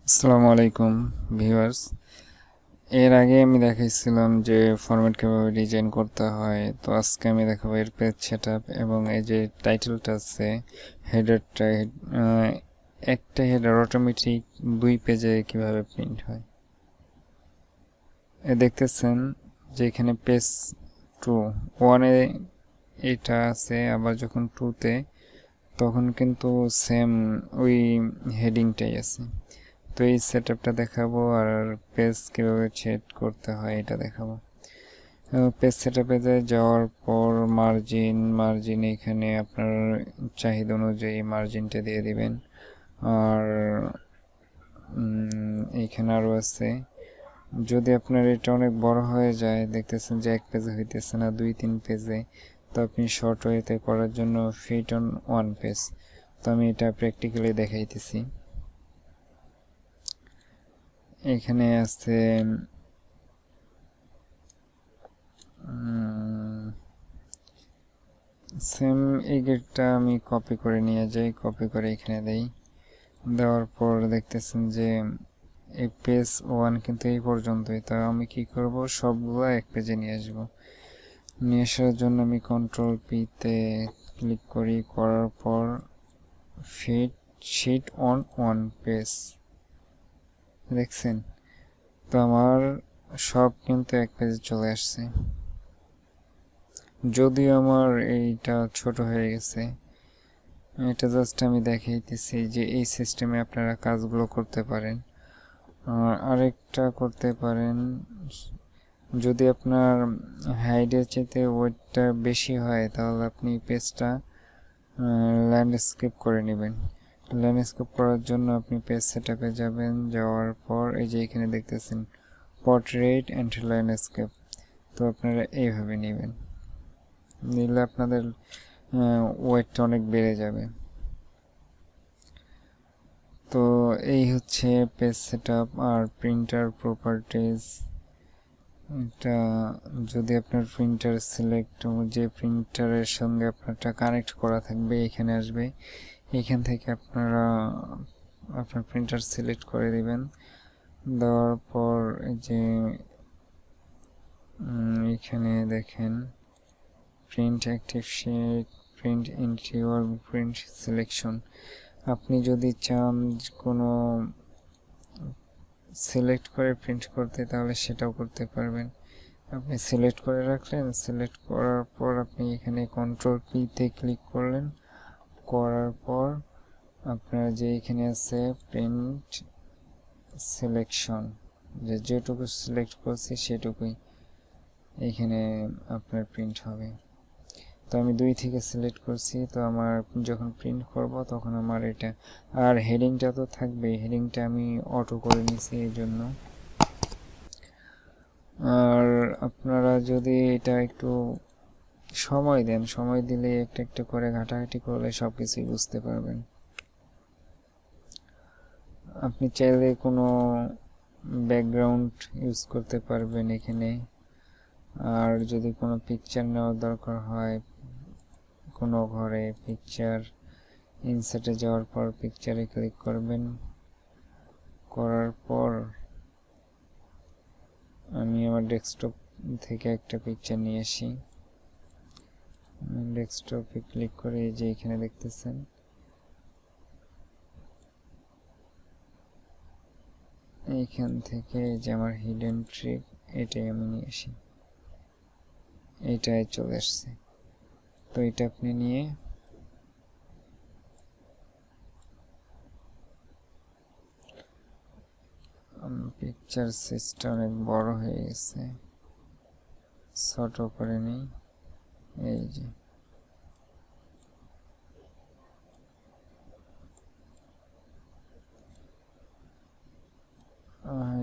আসসালামু আলাইকুম ভিউয়ার্স। এর আগে আমি দেখাইছিলাম যে ফরম্যাট কিভাবে ডিজাইন করতে হয়। তো আজকে আমি দেখাবো এর পেজ সেটআপ এবং এই যে টাইটেলটা আছে হেডারটা, একটা হেডার অটোমেটিক 2 পেজে কিভাবে প্রিন্ট হয়। দেখতেছেন যে এখানে পেজ 1 এ এটা আছে, আবার যখন 2 তে তখন কিন্তু সেম ওই হেডিংটাই আছে। তো এই সেটআপটা দেখাবো আর পেজ কিভাবে সেট করতে হয় এটা দেখাবো। পেজ সেটআপে যাওয়ার পর মার্জিন এখানে আপনার চাহিদা অনুযায়ী মার্জিনটা দিয়ে দিবেন। আর এইখানে আরও আছে, যদি আপনার এটা অনেক বড় হয়ে যায়, দেখতেছেন যে 1 পেজে হইতেছে না 2-3 পেজে, তো আপনি শর্ট ওয়েতে করার জন্য ফিট অন 1 পেজ। তো আমি এটা প্র্যাকটিক্যালি দেখাইতেছি। এখানে আছে সেম এই গেটটা আমি কপি করে নিয়ে যাই, কপি করে এখানে দেই। দেওয়ার পর দেখতেছেন যে এই পেজ 1 কিন্তু এই পর্যন্তই। তো আমি কি করব, সবগুলো 1 পেজে নিয়ে আসবো। নিয়ে আসার জন্য আমি কন্ট্রোল পি-তে ক্লিক করি, করার পর ফিট শিট অন 1 পেজ দেখছেন। তো আমার সব কিন্তু 1 পেজে চলে আসছে। যদিও আমার এইটা ছোট হয়ে গেছে, এটা জাস্ট আমি দেখাইতেছি যে এই সিস্টেমে আপনারা কাজগুলো করতে পারেন। আরেকটা করতে পারেন, যদি আপনার হাইটের চাইতে ওয়েটটা বেশি হয় তাহলে আপনি পেজটা ল্যান্ডস্কেপ করে নেবেন। ল্যান্ডস্কেপ করার জন্য আপনি পেজ সেটআপে যাবেন, যাওয়ার পর এই যে এখানে দেখতেছেন পোর্ট্রেট অ্যান্ড ল্যান্ডস্কেপ। তো আপনারা এইভাবে নেবেন, নিলে আপনাদের ওয়েটটা অনেক বেড়ে যাবে। তো এই হচ্ছে পেজ সেটআপ আর প্রিন্টার প্রপার্টিজ। এটা যদি আপনার প্রিন্টার সিলেক্ট, যে প্রিন্টারের সঙ্গে আপনারটা কানেক্ট করা থাকবে এখানে আসবে। এখান থেকে আপনারা আপনার প্রিন্টার সিলেক্ট করে দিবেন। দেওয়ার পর এই যে এখানে দেখেন print active sheet, print entire, print selection. আপনি যদি চান কোনো সিলেক্ট করে প্রিন্ট করতে, তাহলে সেটাও করতে পারবেন। আপনি সিলেক্ট করে রাখলেন, সিলেক্ট করার পর আপনি এখানে কন্ট্রোল পি-তে ক্লিক করলেন, করার পর আপনার যে এখানে আছে প্রিন্ট সিলেকশন, যেটুকু সিলেক্ট করছি সেটুকুই এখানে আপনার প্রিন্ট হবে। তো আমি 2 থেকে সিলেক্ট করছি, তো আমার যখন প্রিন্ট করব তখন আমার এটা, আর হেডিংটা তো থাকবে, হেডিংটা আমি অটো করে নিছি এই জন্য। আর আপনারা যদি এটা একটু সময় দেন, সময় দিলে একটা একটা করে ঘাটাঘাটি করলে সব কিছুই বুঝতে পারবেন। আপনি চাইলে কোনো ব্যাকগ্রাউন্ড ইউজ করতে পারবেন এখানে। আর যদি কোনো পিকচার নেওয়ার দরকার হয়, কোনো ঘরে পিকচার, ইনসার্টে যাওয়ার পর পিকচারে ক্লিক করবেন, করার পর আমি আমার ডেস্কটপ থেকে একটা পিকচার নিয়ে আসি। ডেস্কটপে ক্লিক করে এই যে এখানে দেখতেছেন এইখান থেকে যে আমার হিডেন ট্রিক, এটাই আমি নিয়ে আসি, এইটাই চলে আসছে। তো এটা আপনি নিয়ে পিকচার সাইজটা অনেক বড় হয়ে গেছে, ছোট করে নিই। এই যে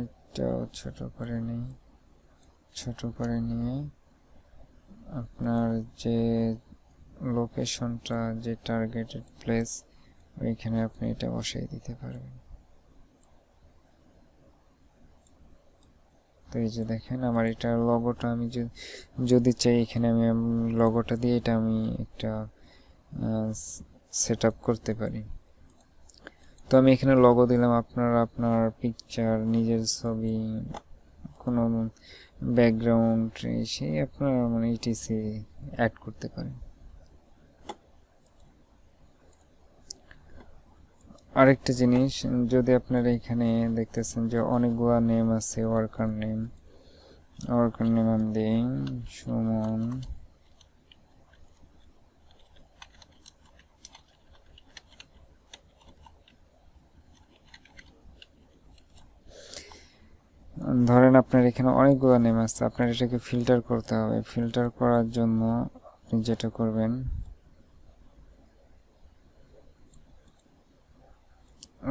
এটাও ছোট করে নিই। ছোট করে নিয়ে আপনার যে লোকেশনটা, যে টার্গেটেড প্লেস, ওইখানে আপনি এটা বসাই দিতে পারবেন। তো এই যে দেখেন আমার এটা লগোটা, আমি যদি চাই এখানে আমি লগোটা দিয়ে এটা আমি একটা সেট আপ করতে পারি। তো তো আমি এখানে লগো দিলাম, আপনারা আপনার পিকচার, নিজের ছবি, কোনো ব্যাকগ্রাউন্ড সেই আপনারা মানে ইটিসি অ্যাড করতে পারেন। আরেকটা জিনিস, যদি আপনারা এখানে দেখতেছেন যে অনেকগুলো নেম আছে, ওয়ার্কার নেম আমি দিই সুমন, ধরেন আপনার এখানে অনেকগুলো নেম আছে, আপনার এটাকে ফিল্টার করতে হবে। ফিল্টার করার জন্য আপনি যেটা করবেন,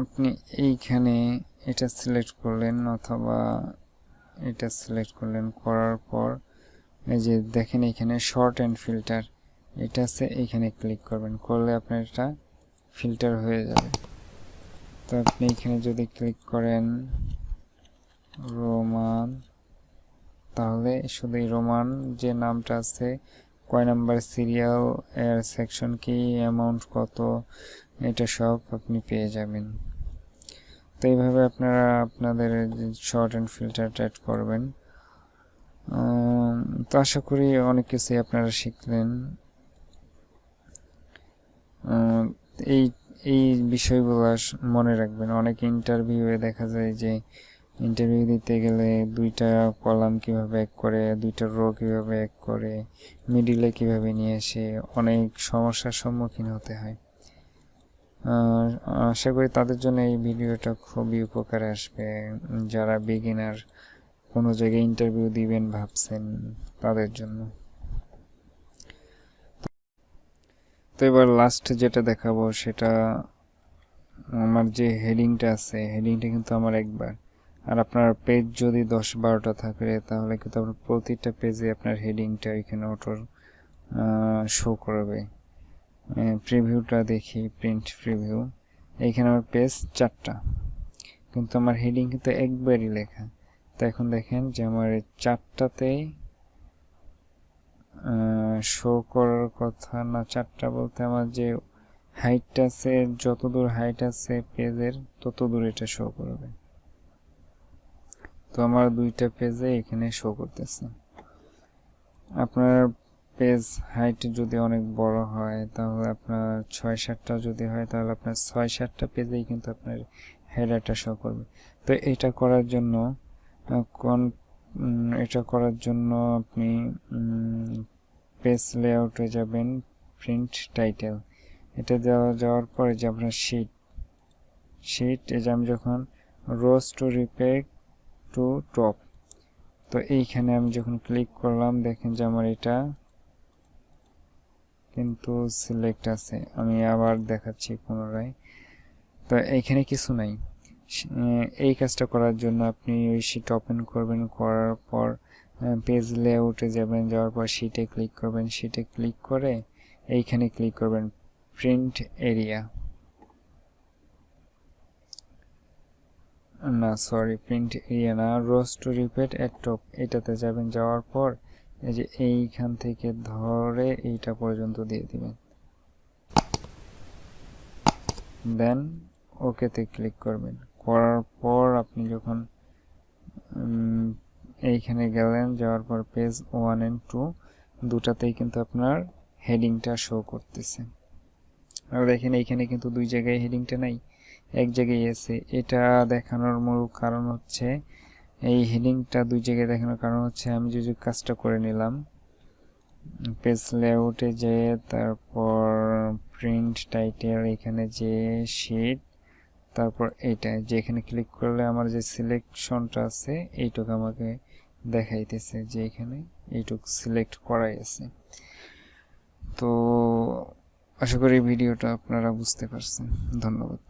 আপনি এইখানে এটা সিলেক্ট করলেন অথবা এটা সিলেক্ট করলেন, করার পর এই যে দেখেন এখানে শর্ট অ্যান্ড ফিল্টার এটা আছে, এইখানে ক্লিক করবেন, করলে আপনার এটা ফিল্টার হয়ে যাবে। তো আপনি এখানে যদি ক্লিক করেন রোমান, তাহলে শুধু রোমান যে নামটা আছে, কয় নাম্বার সিরিয়াল, এর সেকশন কি, অ্যামাউন্ট কত, এটা সব আপনি পেয়ে যাবেন। তো এইভাবে আপনারা আপনাদের শর্ট অ্যান্ড ফিল্টার অ্যাড করবেন। তো আশা করি অনেক কিছুই আপনারা শিখলেন। এই এই বিষয়গুলো মনে রাখবেন। অনেক ইন্টারভিউয়ে দেখা যায় যে ইন্টারভিউ দিতে গেলে দুইটা কলাম কিভাবে এক করে, দুইটা রো কিভাবে এক করে, মিডিলে কিভাবে নিয়ে এসে অনেক সমস্যার সম্মুখীন হতে হয়। আশা করি তাদের জন্য এই ভিডিওটা খুবই উপকারে আসবে। যারা বিগিনার, কোনো জায়গায় ইন্টারভিউ দিবেন ভাবছেন, তাদের জন্য। তো এবার লাস্ট যেটা দেখাবো সেটা, আমার যে হেডিংটা আছে, হেডিংটা কিন্তু আমার একবার, আর আপনার পেজ যদি 10-12টা থাকে তাহলে কিন্তু আপনার প্রতিটা পেজে আপনার হেডিংটা এখানে অটো শো করবে। প্রিভিউটা দেখি, প্রিন্ট প্রিভিউ, এইখানে আমার পেজ 4টা, কিন্তু আমার হেডিং কিন্তু একবারই লেখা। তো এখন দেখেন যে আমার 4টাতেই শো করার কথা না, 4টা বলতে আমার যে হাইটটা আছে, যতদূর হাইট আছে পেজের ততদূর এটা শো করবে। তো আমার 2টা পেজে এখানে শো করতেছে। আপনার পেজ হাইট যদি অনেক বড় হয়, তাহলে আপনার 6-7টা যদি হয়, তাহলে আপনার 6-7টা পেজেই কিন্তু আপনার হেডারটা শো করবে। তো এটা করার জন্য আপনি পেজ লেআউটে যাবেন, প্রিন্ট টাইটেল, এটা যাওয়ার পরে যে আপনার শিট এই যে আমি যখন রোজ টু রিপেক টু টপ, তো এইখানে আমি যখন ক্লিক করলাম দেখেন যে আমার এটা কিন্তু সিলেক্ট আছে। আমি আবার দেখাচ্ছি পুনরায়। তো এইখানে কিছু নাই। এই কাজটা করার জন্য আপনি ওই শিট ওপেন করবেন, করার পর পেজ লেআউটে যাবেন, যাওয়ার পর শিটে ক্লিক করবেন, শিটে ক্লিক করে এইখানে ক্লিক করবেন প্রিন্ট এরিয়া, না সরি প্রিন্ট এরিয়া না, রোজ টু রিপিট এট টপ, এটাতে যাবেন, যাওয়ার পর এই যে এইখান থেকে ধরে এইটা পর্যন্ত দিয়ে দিবেন, দেন ওকেতে ক্লিক করবেন। করার পর আপনি যখন এইখানে গেলেন, যাওয়ার পর পেজ 1 and 2 দুটাতেই কিন্তু আপনার হেডিংটা শো করতেছে। আর দেখেন এইখানে কিন্তু দুই জায়গায় হেডিংটা নাই, এক জায়গায় আছে। এটা দেখানোর মূল কারণ হচ্ছে, এই হেডিংটা দুই জায়গায় দেখানোর কারণ হচ্ছে, আমি যে কাজটা করে নিলাম, পেজ লেআউটে যে, তারপর প্রিন্ট টাইটেল, এখানে যে শিট, তারপর এইটা যে এখানে ক্লিক করলে আমার যে সিলেকশনটা আছে এইটুকু আমাকে দেখাইতেছে যে এখানে এইটুকু সিলেক্ট করাই আছে। তো আশা করি ভিডিওটা আপনারা বুঝতে পারছেন। ধন্যবাদ।